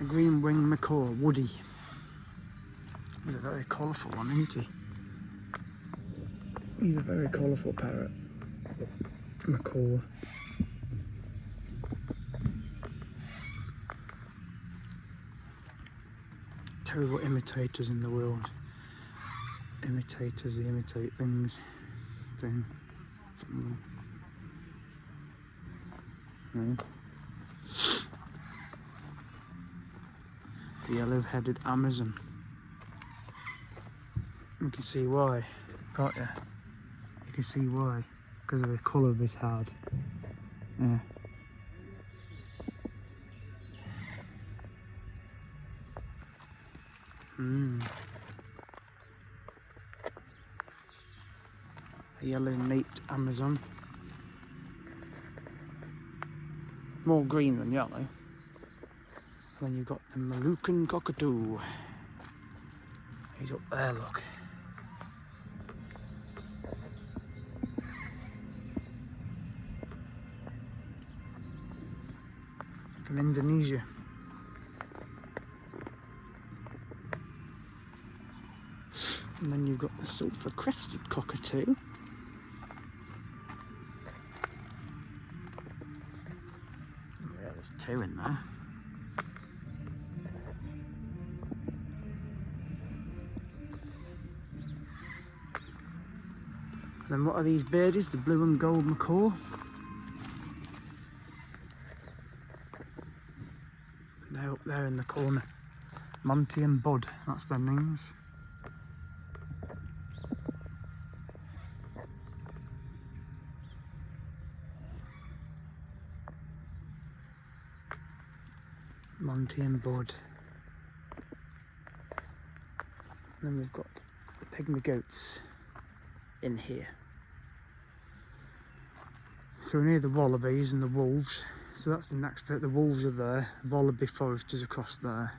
A green-winged macaw, Woody. He's a very colourful one, isn't he? He's a very colourful parrot. Macaw. Terrible imitators in the world. Imitators, they imitate things. No. The yellow-headed Amazon. You can see why, can't you? You can see why, because of the colour of his head. Yeah. A yellow-naped Amazon. More green than yellow. Then you've got the Moluccan cockatoo. He's up there, look. From Indonesia. And then you've got the silver-crested cockatoo. Yeah, there's two in there. Then what are these birdies? The blue and gold macaw. They're up there in the corner. Monty and Bud, that's their names. Monty and Bud. And then we've got the pygmy goats in here. So we're near the wallabies and the wolves. So that's the next bit. The wolves are there. The wallaby forest is across there.